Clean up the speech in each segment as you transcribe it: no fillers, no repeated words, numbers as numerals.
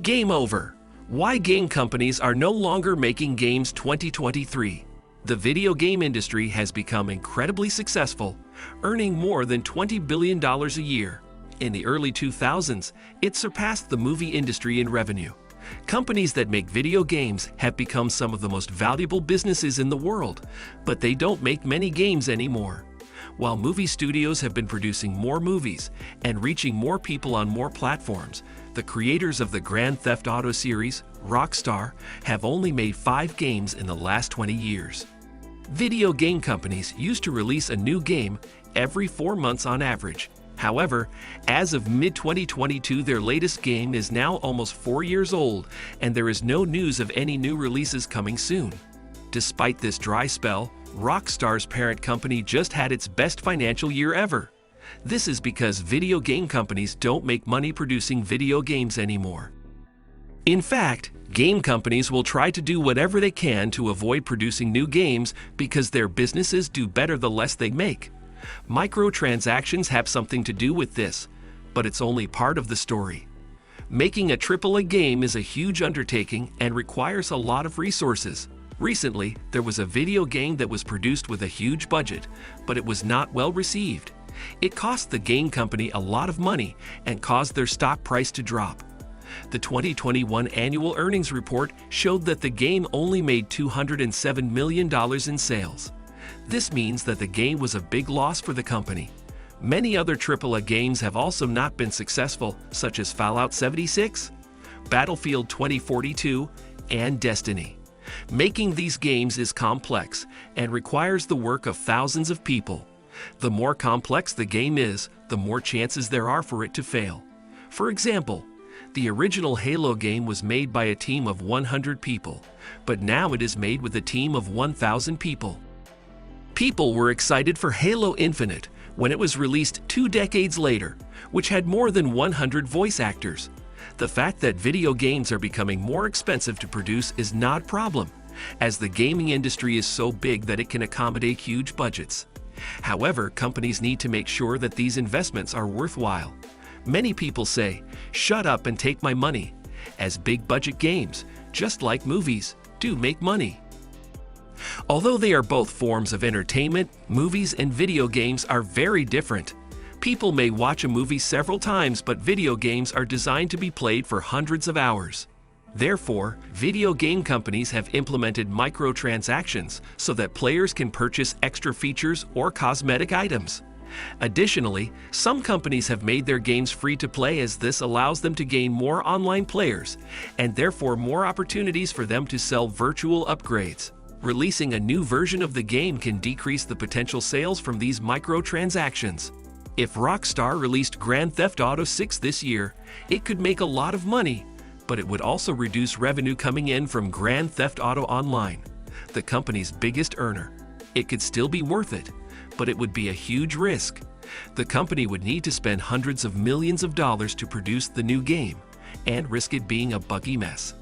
Game over. Why game companies are no longer making games 2023. The video game industry has become incredibly successful, earning more than $20 billion a year. In the early 2000s, it surpassed the movie industry in revenue. Companies that make video games have become some of the most valuable businesses in the world, but they don't make many games anymore. While movie studios have been producing more movies and reaching more people on more platforms, the creators of the Grand Theft Auto series, Rockstar, have only made 5 games in the last 20 years. Video game companies used to release a new game every 4 months on average. However, as of mid-2022, their latest game is now almost 4 years old, and there is no news of any new releases coming soon. Despite this dry spell, Rockstar's parent company just had its best financial year ever. This is because video game companies don't make money producing video games anymore. In fact, game companies will try to do whatever they can to avoid producing new games because their businesses do better the less they make. Microtransactions have something to do with this, but it's only part of the story. Making a AAA game is a huge undertaking and requires a lot of resources. Recently, there was a video game that was produced with a huge budget, but it was not well received. It cost the game company a lot of money and caused their stock price to drop. The 2021 annual earnings report showed that the game only made $207 million in sales. This means that the game was a big loss for the company. Many other AAA games have also not been successful, such as Fallout 76, Battlefield 2042, and Destiny. Making these games is complex and requires the work of thousands of people. The more complex the game is, the more chances there are for it to fail. For example, the original Halo game was made by a team of 100 people, but now it is made with a team of 1,000 people. People were excited for Halo Infinite when it was released 2 decades later, which had more than 100 voice actors. The fact that video games are becoming more expensive to produce is not a problem, as the gaming industry is so big that it can accommodate huge budgets. However, companies need to make sure that these investments are worthwhile. Many people say, "Shut up and take my money," as big budget games, just like movies, do make money. Although they are both forms of entertainment, movies and video games are very different. People may watch a movie several times, but video games are designed to be played for hundreds of hours. Therefore, video game companies have implemented microtransactions so that players can purchase extra features or cosmetic items. Additionally, some companies have made their games free to play, as this allows them to gain more online players and therefore more opportunities for them to sell virtual upgrades. Releasing a new version of the game can decrease the potential sales from these microtransactions. If Rockstar released Grand Theft Auto 6 this year, it could make a lot of money, but it would also reduce revenue coming in from Grand Theft Auto Online, the company's biggest earner. It could still be worth it, but it would be a huge risk. The company would need to spend hundreds of millions of dollars to produce the new game, and risk it being a buggy mess.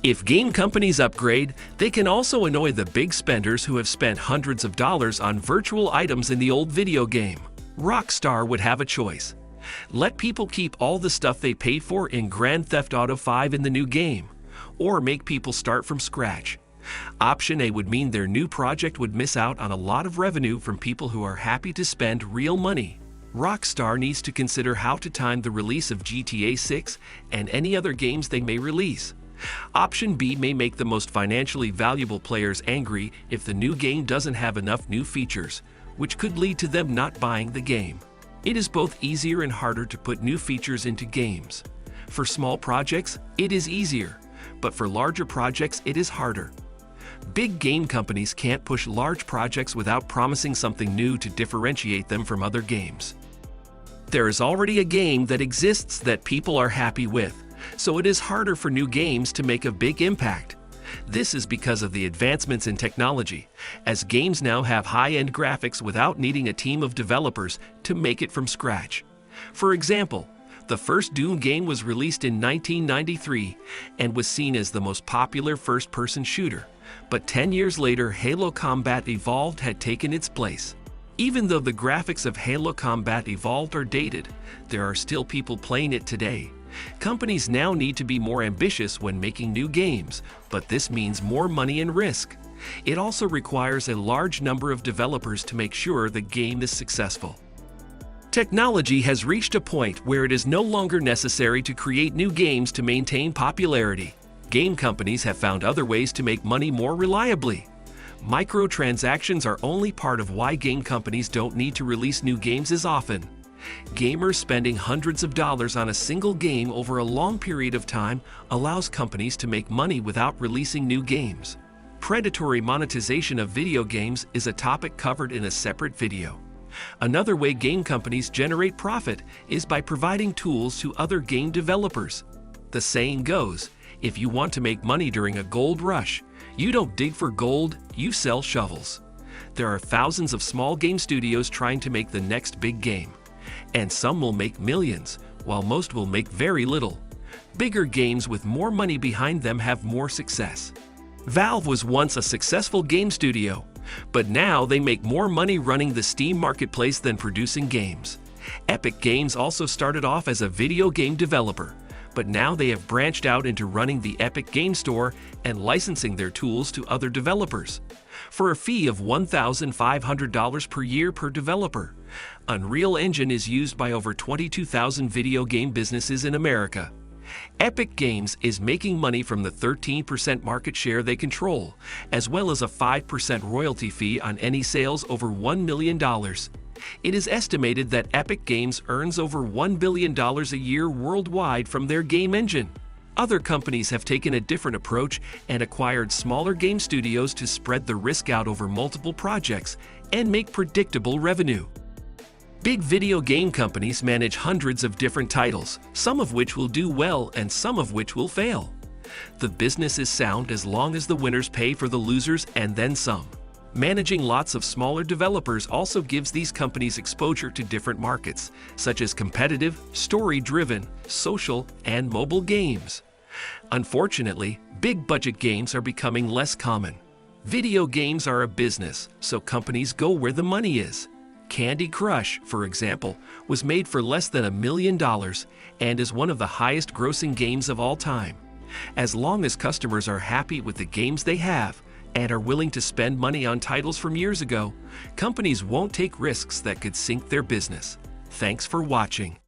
If game companies upgrade, they can also annoy the big spenders who have spent hundreds of dollars on virtual items in the old video game. Rockstar would have a choice. Let people keep all the stuff they paid for in Grand Theft Auto 5 in the new game, or make people start from scratch. Option A would mean their new project would miss out on a lot of revenue from people who are happy to spend real money. Rockstar needs to consider how to time the release of GTA 6 and any other games they may release. Option B may make the most financially valuable players angry if the new game doesn't have enough new features, which could lead to them not buying the game. It is both easier and harder to put new features into games. For small projects, it is easier, but for larger projects, it is harder. Big game companies can't push large projects without promising something new to differentiate them from other games. There is already a game that exists that people are happy with, so it is harder for new games to make a big impact. This is because of the advancements in technology, as games now have high-end graphics without needing a team of developers to make it from scratch. For example, the first Doom game was released in 1993 and was seen as the most popular first-person shooter, but 10 years later, Halo Combat Evolved had taken its place. Even though the graphics of Halo Combat Evolved are dated, there are still people playing it today, Companies now need to be more ambitious when making new games, but this means more money and risk. It also requires a large number of developers to make sure the game is successful. Technology has reached a point where it is no longer necessary to create new games to maintain popularity. Game companies have found other ways to make money more reliably. Microtransactions are only part of why game companies don't need to release new games as often. Gamers spending hundreds of dollars on a single game over a long period of time allows companies to make money without releasing new games. Predatory monetization of video games is a topic covered in a separate video. Another way game companies generate profit is by providing tools to other game developers. The saying goes, if you want to make money during a gold rush, you don't dig for gold, you sell shovels. There are thousands of small game studios trying to make the next big game. And some will make millions, while most will make very little. Bigger games with more money behind them have more success. Valve was once a successful game studio, but now they make more money running the Steam marketplace than producing games. Epic Games also started off as a video game developer, but now they have branched out into running the Epic Game Store and licensing their tools to other developers. For a fee of $1,500 per year per developer, Unreal Engine is used by over 22,000 video game businesses in America. Epic Games is making money from the 13% market share they control, as well as a 5% royalty fee on any sales over $1 million. It is estimated that Epic Games earns over $1 billion a year worldwide from their game engine. Other companies have taken a different approach and acquired smaller game studios to spread the risk out over multiple projects and make predictable revenue. Big video game companies manage hundreds of different titles, some of which will do well and some of which will fail. The business is sound as long as the winners pay for the losers and then some. Managing lots of smaller developers also gives these companies exposure to different markets, such as competitive, story-driven, social, and mobile games. Unfortunately, big-budget games are becoming less common. Video games are a business, so companies go where the money is. Candy Crush, for example, was made for less than $1 million and is one of the highest-grossing games of all time. As long as customers are happy with the games they have and are willing to spend money on titles from years ago, companies won't take risks that could sink their business. Thanks for watching.